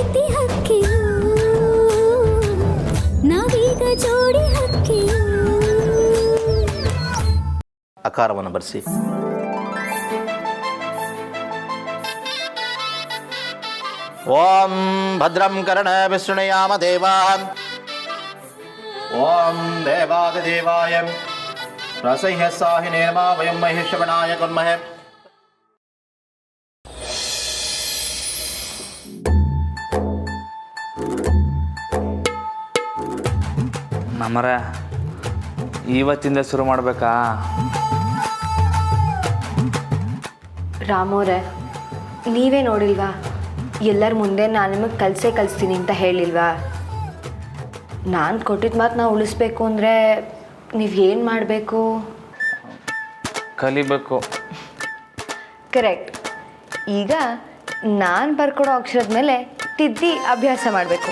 ಪ್ರೀತಿ ಹಕ್ಕಿಯು ನಾವೀಗ ಜೋಡಿ ಹಕ್ಕಿಯು. ಅಕಾರವನ್ನು ಬರೆಸಿ. ಓಂ ಭದ್ರಂ ಕರ್ಣೇಭಿಃ ಶೃಣುಯಾಮ ದೇವಾಃ. ಓಂ ದೇವಾದಿದೇವಾಯ ರಸೈಃ ಸಾಹಿನೇ ನಮಃ ವಯಂ ಮಹೇಶ್ವರಾಯ ಕುರ್ಮಹೇ. ನಮ್ಮರ ಇವತ್ತಿಂದ ಶುರು ಮಾಡಬೇಕಾ? ರಾಮೋರೆ, ನೀವೇ ನೋಡಿಲ್ವಾ, ಎಲ್ಲರ ಮುಂದೆ ನಾನು ನಿಮಗೆ ಕಲಿಸ್ತೀನಿ ಅಂತ ಹೇಳಿಲ್ವಾ? ನಾನು ಕೊಟ್ಟಿದ್ದ ಮಾತು ನಾವು ಉಳಿಸ್ಬೇಕು ಅಂದರೆ ನೀವು ಏನು ಮಾಡಬೇಕು? ಕಲಿಬೇಕು. ಕರೆಕ್ಟ್. ಈಗ ನಾನು ಬರ್ಕೊಡೋ ಅಕ್ಷರದ ಮೇಲೆ ತಿದ್ದಿ ಅಭ್ಯಾಸ ಮಾಡಬೇಕು,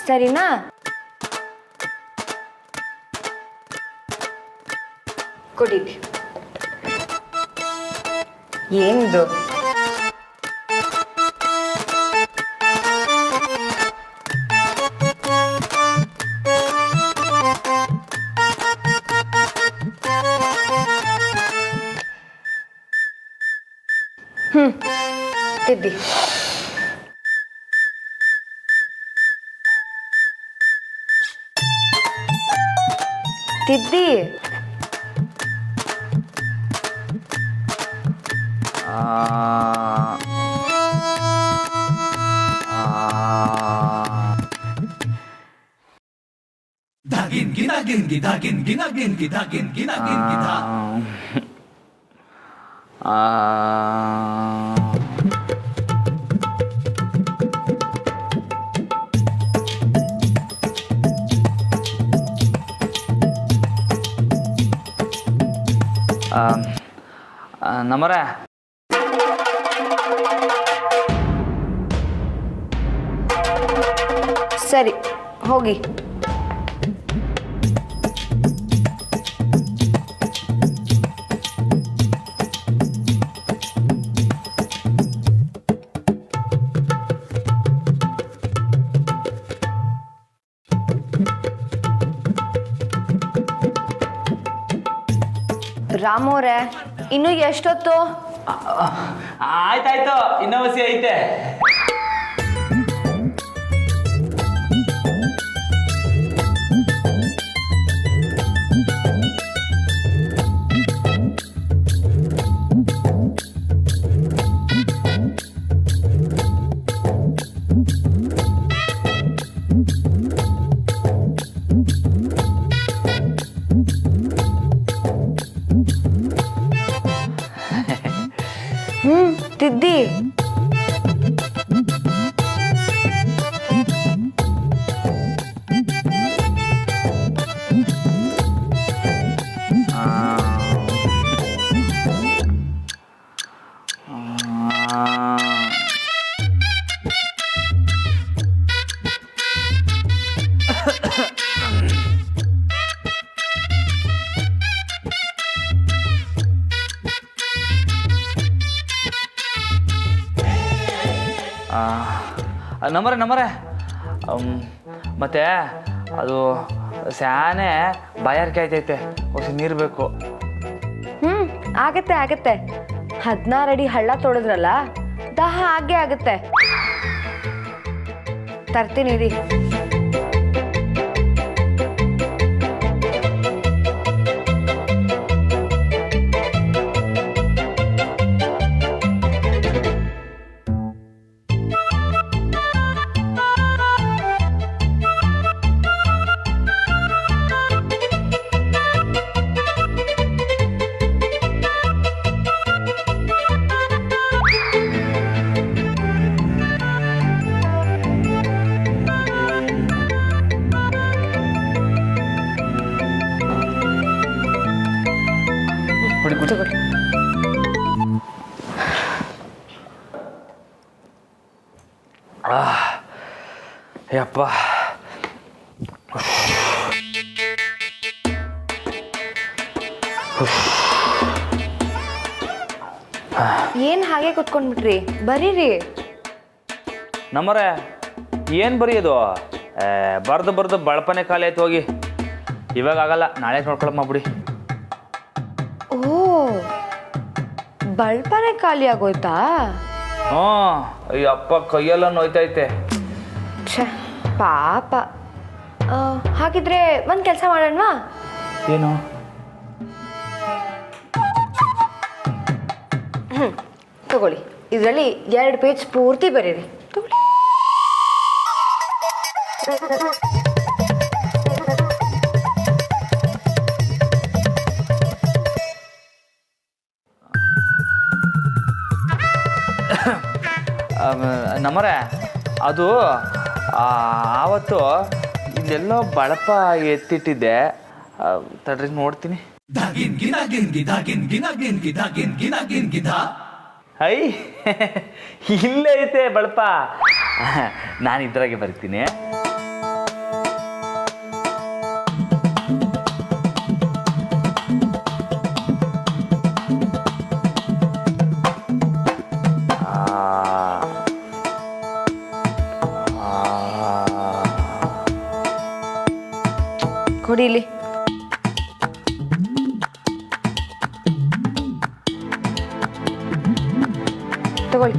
ಸರಿನಾ? ಕೊಡಿರಿ. ಏನಿದು? ತಿದ್ದಿ. ತಿದ್ದಿ. ನಮ್ಮರ ಸರಿ, ಹೋಗಿ. ರಾಮೋರೆ, ಇನ್ನು ಎಷ್ಟೊತ್ತು? ಆಯ್ತಾಯ್ತು, ಇನ್ನವಸಿ ಐತೆ. ತಿದ್ದಿ. ನಮ್ಮರೆ ಮತ್ತೆ ಅದು ಸ್ಯಾನೆ ಬಾಯಾರಿಕೆ ಆಯ್ತೈತೆ, ಹೊಸ ನೀರು ಬೇಕು. ಆಗತ್ತೆ. 16 ಅಡಿ ಹಳ್ಳ ತೊಳೆದ್ರಲ್ಲ, ದಾಹ ಹಾಗೆ ಆಗತ್ತೆ. ತರ್ತೀನಿ ರೀ. ಯಪ್ಪ, ಏನ್ ಹಾಗೆ ಕುತ್ಕೊಂಡ್ಬಿಟ್ರಿ? ಬರೀರಿ. ನಮ್ಮರೆ ಏನು ಬರೆಯೋದು ಬರ್ದು ಬಳಪನೆ ಖಾಲಿ ಆಯ್ತು ಹೋಗಿ. ಇವಾಗ ಆಗಲ್ಲ, ನಾಳೆ ನೋಡ್ಕೊಳಮ್ಮ ಬಿಡಿ. ಓ, ಬಳ್ಪನೆ ಖಾಲಿ ಆಗೋಯ್ತಾ? ಹ್ಞೂ, ಅಯ್ಯಪ್ಪ ಕೈಯೆಲ್ಲ ನೋಯ್ತೈತೆ. ಛೇ ಪಾಪ. ಹಾಗಿದ್ರೆ ಒಂದು ಕೆಲಸ ಮಾಡೋಣವಾ? ಏನು? ತಗೊಳ್ಳಿ, ಇದರಲ್ಲಿ 2 ಪೇಜ್ ಪೂರ್ತಿ ಬರೀರಿ. ತಗೊಳ್ಳಿ. ನಮ್ಮರೆ ಅದು ಆವತ್ತು ಇಲ್ಲೆಲ್ಲೋ ಬಳಪ ಎತ್ತಿಟ್ಟಿದ್ದೆ, ತಡ್ರಿ ನೋಡ್ತೀನಿ. ಐ ಇಲ್ಲೇ ಐತೆ ಬಳಪ. ನಾನು ಇದ್ರಾಗೆ ಬರ್ತೀನಿ. ಕೊಡಿ ಇಲ್ಲಿ. ತಗೊಳ್ಳಿ.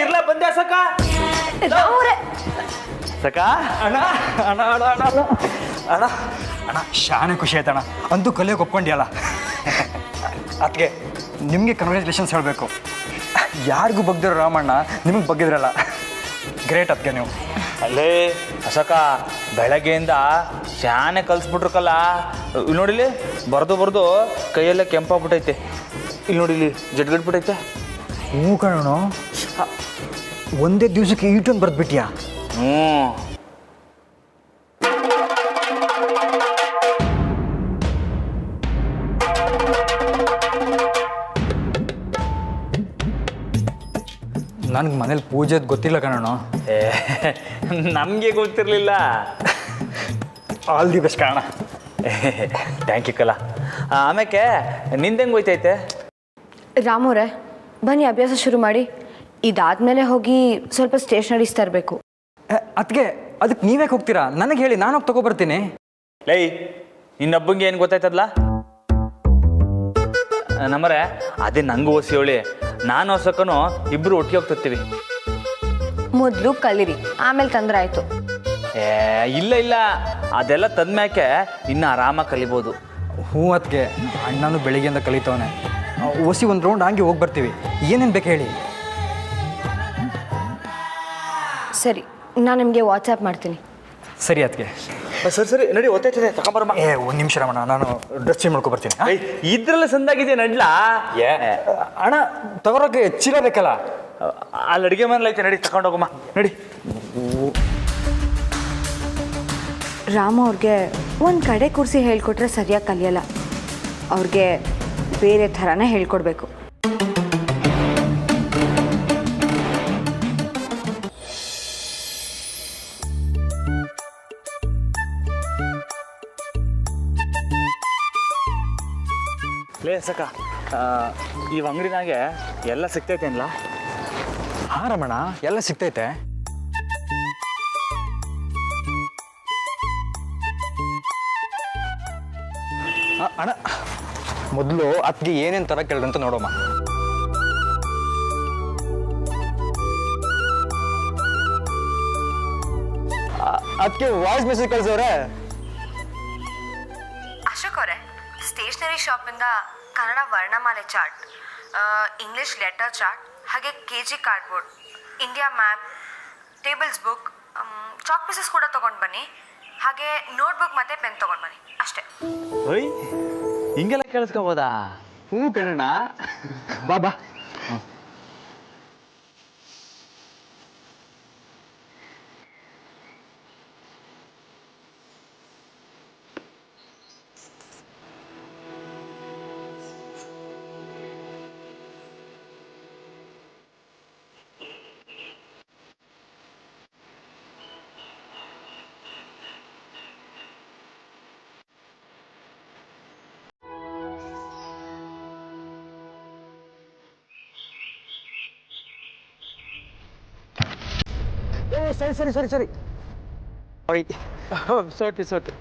ಇರ್ಲ ಬಂದೆ ಸಕ. ಸಕ ಅಣ್ಣ ಅಣ್ಣ ಅಣ್ಣ ಅಣ್ಣ ಅಣ್ಣ ಅಣ್ಣ ಅಣ್ಣ ಶಾನೆ ಖುಷಿ ಆಯ್ತಣ್ಣ. ಅಂತೂ ಕಲಿಯೋಕೆ ಒಪ್ಕೊಂಡಿಯಲ್ಲ. ಅದಕ್ಕೆ ನಿಮಗೆ ಕಂಗ್ರ್ಯಾಚುಲೇಷನ್ಸ್ ಹೇಳಬೇಕು. ಯಾರಿಗೂ ಬಗ್ದಿರೋ ರಾಮಣ್ಣ ನಿಮಗೆ ಬಗ್ಗಿದ್ರಲ್ಲ, ಗ್ರೇಟ್. ಅದಕ್ಕೆ ನೀವು ಅಲ್ಲೇ ಅಶೋಕ ಬೆಳಗ್ಗೆಯಿಂದ ಶಾನೆ ಕಲ್ಸ್ಬಿಟ್ರಕಲ್ಲ. ಇಲ್ಲಿ ನೋಡಿಲಿ, ಬರ್ದು ಕೈಯೆಲ್ಲ ಕೆಂಪಾಗ್ಬಿಟ್ಟೈತೆ. ಇಲ್ಲಿ ನೋಡಿಲಿ ಜಡ್ಗಟ್ಬಿಟ್ಟೈತೆ. ಹ್ಞೂ ಕಣೋಣ, ಒಂದೇ ದಿವಸಕ್ಕೆ ಈಟೊಂದು ಬರೆದ್ಬಿಟ್ಯಾ? ಹ್ಞೂ. ನನಗೆ ಮನೇಲಿ ಪೂಜೆದು ಗೊತ್ತಿಲ್ಲ ಕಣೋಣ. ನಮಗೆ ಗೊತ್ತಿರಲಿಲ್ಲ. ಆಲ್ ದಿ ಬೆಸ್ಟ್ ಕಾರಣ. ಥ್ಯಾಂಕ್ ಯು ಕಲ. ಆಮೇಲೆ ನಿಂದೆಂಗೆ ಹೋಯ್ತೈತೆ? ರಾಮೋರೆ ಬನ್ನಿ, ಅಭ್ಯಾಸ ಶುರು ಮಾಡಿ. ಇದಾದ್ಮೇಲೆ ಹೋಗಿ ಸ್ವಲ್ಪ ಸ್ಟೇಷನರೀಸ್ ತರಬೇಕು. ಅದಕ್ಕೆ ನೀವ್ಯಾಕೆ ಹೋಗ್ತೀರಾ? ನನಗೆ ಹೇಳಿ, ನಾನು ಹೋಗಿ ತಗೊಬರ್ತೀನಿ. ಲೈ, ನಿನ್ನಬ್ಬಂಗೆ ಏನು ಗೊತ್ತಾಯ್ತದಲ್ಲ? ನಮ್ಮರೆ ಅದೇ ನಂಗೂ ಓಸಿ ಹೇಳಿ, ನಾನು ಹೊಸಕ್ಕನು ಇಬ್ಬರು ಒಟ್ಟಿಗೆ ಹೋಗ್ತಿರ್ತೀವಿ. ಮೊದಲು ಕಲೀರಿ, ಆಮೇಲೆ ತಂದ್ರೆ ಆಯಿತು. ಇಲ್ಲ ಅದೆಲ್ಲ ತಂದ್ಮ್ಯಾಕೆ ಇನ್ನು ಆರಾಮಾಗಿ ಕಲಿಬೋದು. ಹ್ಞೂ, ಅದಕ್ಕೆ ಅಣ್ಣನೂ ಬೆಳಿಗ್ಗೆಯಿಂದ ಕಲಿತವನೆ. ಒಸಿ ಒಂದು ರೌಂಡ್ ಹಂಗೆ ಹೋಗಿ ಬರ್ತೀವಿ. ಏನೇನು ಬೇಕು ಹೇಳಿ. ಸರಿ, ನಾನು ನಿಮಗೆ ವಾಟ್ಸಪ್ ಮಾಡ್ತೀನಿ. ಸರಿ ಅದಕ್ಕೆ. ಸರಿ ನಡಿ, ಒತ್ತೈತದೆ ತಗೊಂಬರಮ್ಮ. ಒಂದು ನಿಮಿಷ ರಮಣ, ನಾನು ಡ್ರೆಸ್ ಚೇಂಜ್ ಮಾಡ್ಕೊಬರ್ತೀನಿ. ಇದ್ರಲ್ಲ ಸಂದಾಗಿದೆ ನಡ್ಲಾ. ಅಣ್ಣ ತಗೊಳಕ್ಕೆ ಚೀಲ ಬೇಕಲ್ಲ? ಅಲ್ಲಿ ಅಡುಗೆ ಮನೇಲಿ ಐತೆ, ನಡಿ ತಗೊಂಡೋಗಮ್ಮ ನಡಿ. ರಾಮು ಅವ್ರಿಗೆ ಒಂದು ಕಡೆ ಕೂರಿಸಿ ಹೇಳ್ಕೊಟ್ರೆ ಸರಿಯಾಗಿ ಕಲಿಯಲ್ಲ. ಅವ್ರಿಗೆ ಬೇರೆ ಥರನೇ ಹೇಳ್ಕೊಡ್ಬೇಕು. ಲೇ ಸಕ, ಈ ಅಂಗಡಿನಾಗೆ ಎಲ್ಲ ಸಿಗ್ತೈತೇನಲ್ಲ? ಹಾಂ ರಮಣ, ಎಲ್ಲ ಸಿಗ್ತೈತೆ. ಅಣ್ಣ ಮೊದಲು ಅದಕ್ಕೆ ಏನೇನು ಥರ ಕೇಳಿದಂತ ನೋಡೋಮ್ಮ. ಅದಕ್ಕೆ ವಾಯ್ಸ್ ಮೆಸೇಜ್ ಕಳಿಸೋರೆ. ಅಶೋಕ್ ಅವರೇ, ಸ್ಟೇಷನರಿ ಶಾಪಿಂದ ಕನ್ನಡ ವರ್ಣಮಾಲೆ ಚಾರ್ಟ್, ಇಂಗ್ಲಿಷ್ ಲೆಟರ್ ಚಾರ್ಟ್, ಹಾಗೆ KG cardboard, India map, tables book, chalk pieces ಕೂಡ ತೊಗೊಂಡು ಬನ್ನಿ. ಹಾಗೆ ನೋಟ್ಬುಕ್ ಮತ್ತು ಪೆನ್ ತೊಗೊಂಡು ಬನ್ನಿ ಅಷ್ಟೇ. ಓಯ್, ಹಿಂಗೆಲ್ಲ ಕೇಳಿಸ್ಕೊಬೋದಾ? ಹ್ಞೂ ಕಣಣ್ಣ ಬಾ ಬಾ ಸರಿ ಸೋಟಿ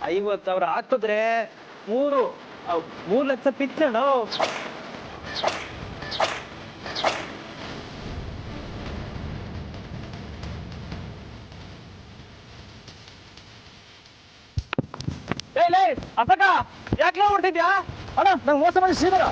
$50,000 ಆಗ್ತದ್ರೆ 3 ಲಕ್ಷ ಪಿಚ್ಚಣ ಅಸಕ ಯಾಕೆ ಹೊರ್ಟಿದ್ಯಾ ಅಣ್ಣ ನಂಗೆ ಮೋಸ ಮಾಡಿ ಶ್ರೀಧರ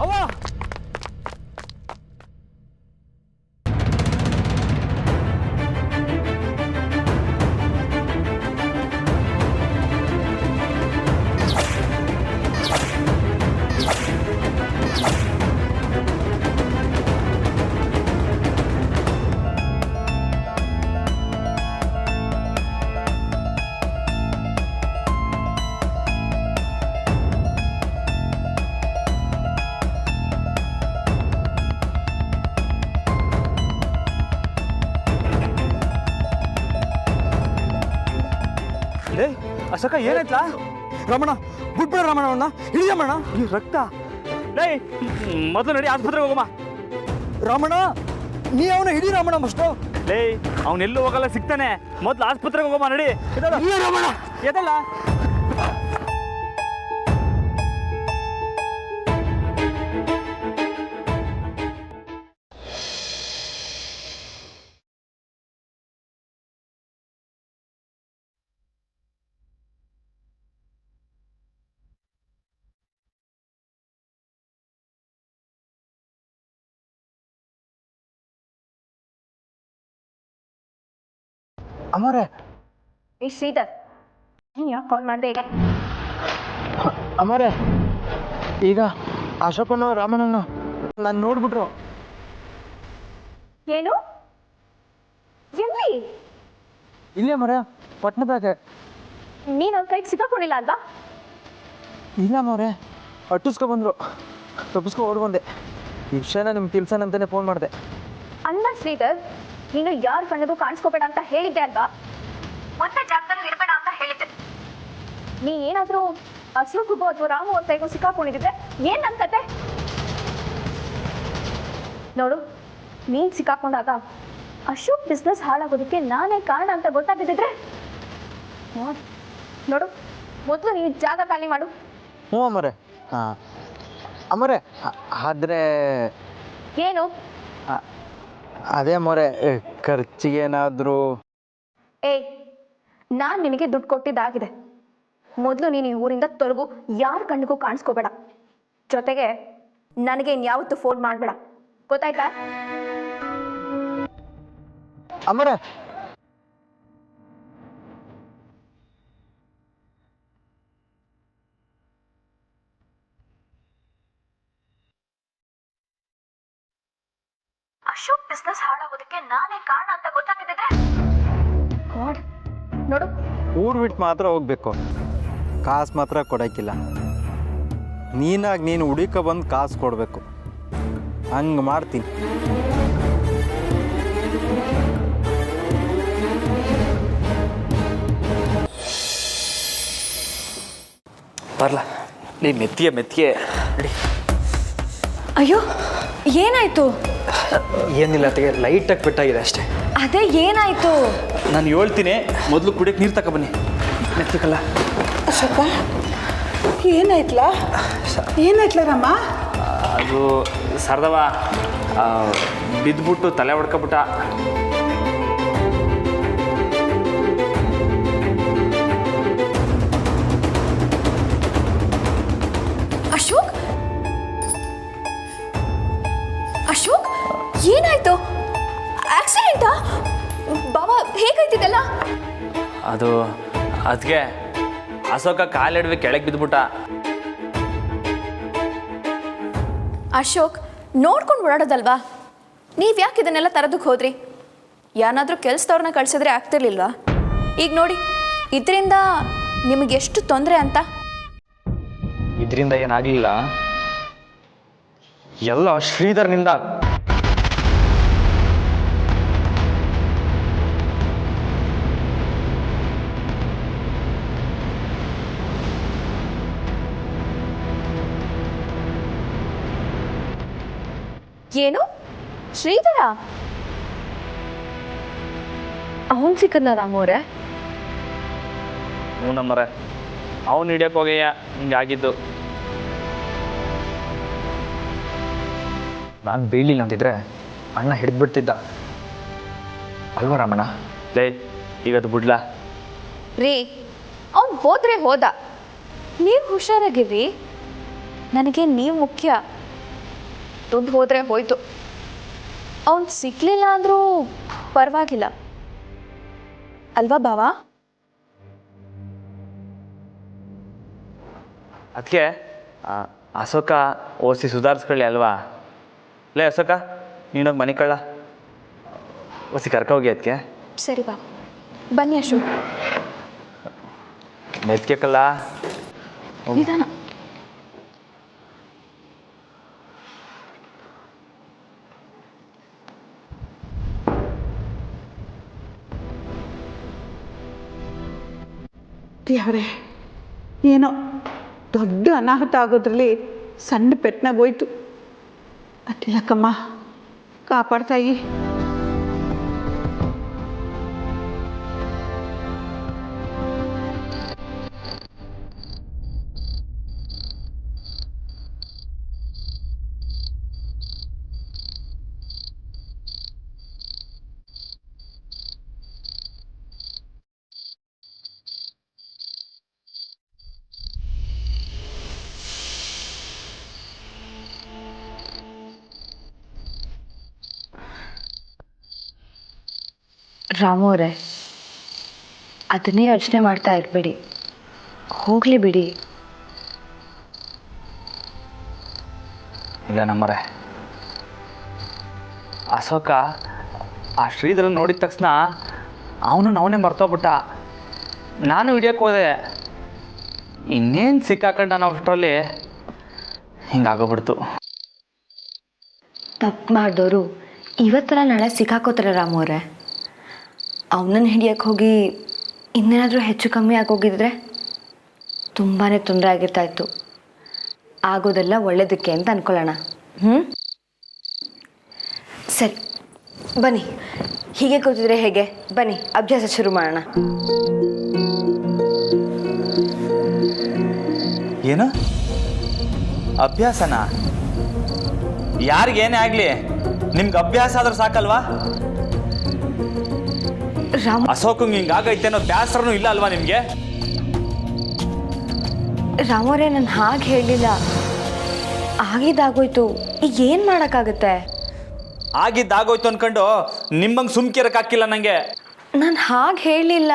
ಅವ್ವ ಅಸಕ ಏನಾಯ್ತಾ ರಮಣ ಬಿಟ್ಬಿಡ ರಮಣ ಅವನ್ನ ಹಿಡಿಯಮ್ಮಣ್ಣ ಈ ರಕ್ತ ಲೇ ಮೊದಲು ನಡಿ ಆಸ್ಪತ್ರೆಗೆ ಹೋಗಮ್ಮ ರಮಣ ನೀ ಅವನ ಹಿಡಿ ರಮಣ ಮಸ್ಟು ಲೇ ಅವನೆಲ್ಲೂ ಹೋಗಲ್ಲ ಸಿಗ್ತಾನೆ ಮೊದಲು ಆಸ್ಪತ್ರೆಗೆ ಹೋಗಮ್ಮ ನಡಿ ರಮಣ ಎದಲ್ಲ ಅಮರೇ ಏ ಶ್ರೀಧರ್ ಯಾಕೆ ಕಾಲ್ ಮಾಡಿದೆ ಈಗ ಅಮರೇ ಈಗ ಅಶೋಕನ ರಾಮಣ್ಣನ ನಾನು ನೋಡ್ಬಿಟ್ರು ಏನು ಎಲ್ಲಿ ಇಲ್ಲೇ ಮರ ಪಟ್ಟಣದಾಗ ನೀನು ಅವ್ನ ಕೈಗೆ ಸಿಕ್ಕಾಕೊಂಡಿಲ್ಲ ಅಲ್ವಾ ಇಲ್ಲ ಮವ್ರೆ ಅಟ್ಟಿಸ್ಕೊಬಂದ್ರು ತಪ್ಪಿಸ್ಕೊ ಓಡ್ ಬಂದೆ ಈ ವಿಷಯನ ನಿಮ್ಗೆ ತಿಳ್ಸೋಣಂತಾನೆ ಫೋನ್ ಮಾಡಿದೆ ಅಲ್ಲ ಶ್ರೀಧರ್ ನೀನು ಯಾರ ಕಣ್ಣಿಗೂ ಕಾಣಿಸ್ಕೋಬೇಡ ಅಂತ ಹೇಳಿದ್ದೆ ಅಲ್ವಾ ಮತ್ತೆ ಜಾಗದಲ್ಲಿ ಇರಬೇಡ ಅಂತ ಹೇಳಿದ್ದೆ ನೀ ಏನಾದ್ರೂ ಅಶೋಕ್ಗೂ ಅಥವಾ ರಾಮು ಅವ್ರ ಕೈಗೂ ಸಿಕ್ಕಾಕೊಂಡಿದ್ರೆ ಏನ್ ನನ್ ಕತೆ ನೋಡು ನೀನ್ ಸಿಕ್ಕಾಕೊಂಡಾಗ ಅಶೋಕ್ ಬಿಸ್ನೆಸ್ ಹಾಳಾಗೋದಕ್ಕೆ ನಾನೇ ಕಾರಣ ಅಂತ ಗೊತ್ತಾಗಿದ್ದಿದ್ರೆ ನೋಡು ಮೊದಲು ನೀನು ಜಾಗ ಖಾಲಿ ಮಾಡು ಹ್ಞೂ ಅಮರೇ ಅಮರೇ ಆದ್ರೆ ಏನು ಅದೇ ಮೊರೆ ಖರ್ಚಿಗೇನಾದರೂ ಏಯ್ ನಾನು ನಿನಗೆ ದುಡ್ಡು ಕೊಟ್ಟಿದ್ದಾಗಿದೆ ಮೊದಲು ನೀನು ಈ ಊರಿಂದ ತೊಲಗು ಯಾರ ಕಣ್ಣಿಗೂ ಕಾಣಿಸ್ಕೋಬೇಡ ಜೊತೆಗೆ ನನಗೆ ಇನ್ಯಾವತ್ತೂ ಫೋನ್ ಮಾಡಬೇಡ ಗೊತ್ತಾಯ್ತಾ ಅಮರೇ ಅಶೋಕ್ ಬಿಸ್ನೆಸ್ ಹಾಳಾಗೋದಕ್ಕೆ ನಾನೇ ಕಾರಣ ಅಂತ ಗೊತ್ತಾಗಿದ್ದಿದ್ರೆ ನೋಡು ಊರು ಬಿಟ್ಟು ಮಾತ್ರ ಹೋಗ್ಬೇಕು ಕಾಸು ಮಾತ್ರ ಕೊಡೋಕ್ಕಿಲ್ಲ ನೀನಾಗಿ ನೀನು ಹುಡುಕ ಬಂದು ಕಾಸು ಕೊಡಬೇಕು ಹಂಗೆ ಮಾಡ್ತೀನಿ ಬರ್ಲಾ ನೀ ಮೆತ್ತಿಗೆ ನಡಿ. ಅಯ್ಯೋ ಏನಾಯ್ತು? ಏನಿಲ್ಲ ಅತ್ತಿಗೆ, ಲೈಟಾಗಿ ಪೆಟ್ಟಾಗಿದೆ ಅಷ್ಟೇ. ಅದೇ ಏನಾಯ್ತು? ನಾನು ಹೇಳ್ತೀನಿ, ಮೊದಲು ಕುಡಿಯೋಕೆ ನೀರು ತಗೊಬನ್ನಿ. ಮೆತ್ತಿಕಲ್ಲ ಅಶೋಕ, ಏನಾಯ್ತಲ ರಾಮ? ಅದು ಸರ್ದವ ಬಿದ್ದುಬಿಟ್ಟು ತಲೆ ಹೊಡ್ಕೊಬಿಟ್ಟ. ಅಶೋಕ್, ಅಶೋಕ್ ಏನಾಯ್ತು? ಆಕ್ಸಿಡೆಂಟಾ? ಬಾಬಾ ಹೇಗಾಯ್ತಿದೆಲ್ಲ? ಅದು ಅದಕ್ಕೆ ಅಶೋಕ ಕಾಲಿಡ್ವಿ ಕೆಳಗೆ ಬಿದ್ದುಬಿಟ್ಟ. ಅಶೋಕ್, ನೋಡ್ಕೊಂಡು ಓಡಾಡೋದಲ್ವಾ? ನೀವು ಯಾಕೆ ಇದನ್ನೆಲ್ಲ ತರೋದಕ್ಕೆ ಹೋದ್ರಿ? ಯಾರಾದರೂ ಕೆಲಸದವ್ರನ್ನ ಕಳಿಸಿದ್ರೆ ಆಗ್ತಿರ್ಲಿಲ್ವಾ? ಈಗ ನೋಡಿ, ಇದರಿಂದ ನಿಮಗೆ ಎಷ್ಟು ತೊಂದರೆ ಅಂತ. ಇದರಿಂದ ಏನಾಗಲಿಲ್ಲ, ಎಲ್ಲ ಶ್ರೀಧರ್ನಿಂದ. ಏನು ಶ್ರೀಧರ? ಅವನು ಸಿಕ್ಕದ್ನ ರಾಮೋರೆ? ಹ್ಞೂ ನಮ್ಮರೆ, ಅವನು ಹಿಡಿಯೋಕೆ ಹೋಗಯ್ಯ ಹಿಂಗಾಗಿದ್ದು. ನಾನು ಬೀಳಿಲ್ಲ ಅಂತಿದ್ರೆ ಅಣ್ಣ ಹಿಡಿದ್ಬಿಡ್ತಿದ್ದ ಅಲ್ವಾ ರಾಮಣ್ಣ? ಲೇ ಈಗದು ಬಿಡ್ಲಾ? ರೀ, ಅವ್ನು ಹೋದ್ರೆ ಹೋದ, ನೀವು ಹುಷಾರಾಗಿರ್ರಿ. ನನಗೆ ನೀವು ಮುಖ್ಯ. ದುಡ್ಡು ಹೋದರೆ ಹೋಯ್ತು. ಅವನು ಸಿಗ್ಲಿಲ್ಲ ಅಂದರೂ ಪರವಾಗಿಲ್ಲ ಅಲ್ವಾ ಬಾವಾ? ಅದಕ್ಕೆ ಅಶೋಕ ಓಸಿ ಸುಧಾರಿಸ್ಕೊಳ್ಳಿ ಅಲ್ವಾ? ಲೇ ಅಶೋಕ, ನೀನೋಗಿ ಮನೆ ಕಳ್ಳ ಓಸಿ ಕರ್ಕೋಗಿ. ಅದಕ್ಕೆ ಸರಿ ಬಾ, ಬನ್ನಿ ಅಶೋಕ್. ಮೆತ್ಕೆ ಕಳ್ಳ ನಿಧಾನ. ದೇವರೇ, ಏನೋ ದೊಡ್ಡ ಅನಾಹುತ ಆಗೋದ್ರಲ್ಲಿ ಸಣ್ಣ ಪೆಟ್ನಾಗ ಹೋಯ್ತು. ಅಡ್ಡಿಲ್ಲಕ್ಕಮ್ಮ, ಕಾಪಾಡ್ತಾಯಿ. ರಾಮು ಅವರೇ, ಅದನ್ನೇ ಯೋಚನೆ ಮಾಡ್ತಾ ಇರಬೇಡಿ, ಹೋಗಲಿ ಬಿಡಿ. ಇಲ್ಲ ನಮ್ಮರೆ, ಅಶೋಕ ಆ ಶ್ರೀಧರನ್ ನೋಡಿದ ತಕ್ಷಣ ಅವನೇ ಮರ್ತೋಗ್ಬಿಟ್ಟ. ನಾನು ಹಿಡಿಯೋಕೆ ಹೋದೆ, ಇನ್ನೇನು ಸಿಕ್ಕಾಕೊಂಡ ನಾವು ಅಷ್ಟರಲ್ಲಿ ಹಿಂಗಾಗೋಗ್ಬಿಡ್ತು. ತಪ್ಪು ಮಾಡಿದವರು ಇವತ್ತರ ನಾಳೆ ಸಿಕ್ಕಾಕೋತಾರೆ ರಾಮು ಅವರೇ. ಅವನನ್ನು ಹಿಡಿಯೋಕ್ಕೆ ಹೋಗಿ ಇನ್ನೇನಾದರೂ ಹೆಚ್ಚು ಕಮ್ಮಿ ಆಗೋಗಿದ್ರೆ ತುಂಬಾ ತೊಂದರೆ ಆಗಿರ್ತಾಯಿತ್ತು. ಆಗೋದೆಲ್ಲ ಒಳ್ಳೇದಕ್ಕೆ ಅಂತ ಅಂದ್ಕೊಳ್ಳೋಣ. ಸರಿ ಬನ್ನಿ, ಹೀಗೆ ಕೂತಿದ್ರೆ ಹೇಗೆ? ಬನ್ನಿ ಅಭ್ಯಾಸ ಶುರು ಮಾಡೋಣ. ಏನು ಅಭ್ಯಾಸನಾ? ಯಾರಿಗೇನೇ ಆಗಲಿ ನಿಮ್ಗೆ ಅಭ್ಯಾಸ ಆದ್ರೂ ಸಾಕಲ್ವಾ? ರಾಮ್, ಅಶೋಕಂಗೆ ಹಿಂಗಾಗೈತೆ ಅನ್ನೋ ಬ್ಯಾಸರನೂ ಇಲ್ಲ ಅಲ್ವಾ ನಿಮಗೆ? ರಾಮೋರೇ, ನಾನು ಹಾಗೆ ಹೇಳಲಿಲ್ಲ. ಆಗಿದ್ದಾಗೋಯ್ತು, ಈಗ ಏನು ಮಾಡೋಕ್ಕಾಗುತ್ತೆ? ಆಗಿದ್ದಾಗೋಯ್ತು ಅನ್ಕೊಂಡು ನಿಮ್ಮಂಗೆ ಸುಮ್ಕಿರಕ್ಕಾಗಿಲ್ಲ ನನಗೆ. ನಾನು ಹಾಗೆ ಹೇಳಲಿಲ್ಲ.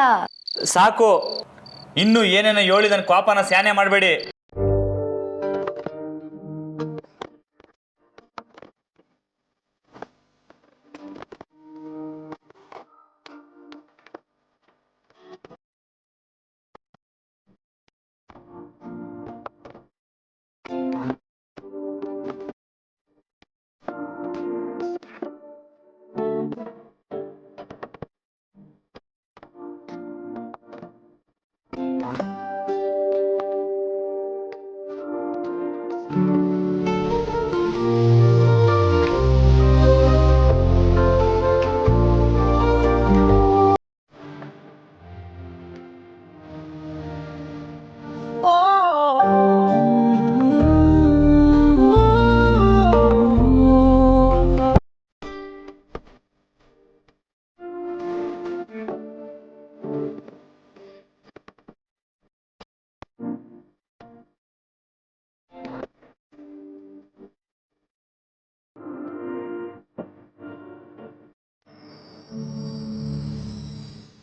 ಸಾಕು, ಇನ್ನೂ ಏನೇನೋ ಹೇಳಿ ನನ್ನ ಕೋಪನ ಸ್ಯಾನೆ ಮಾಡಬೇಡಿ.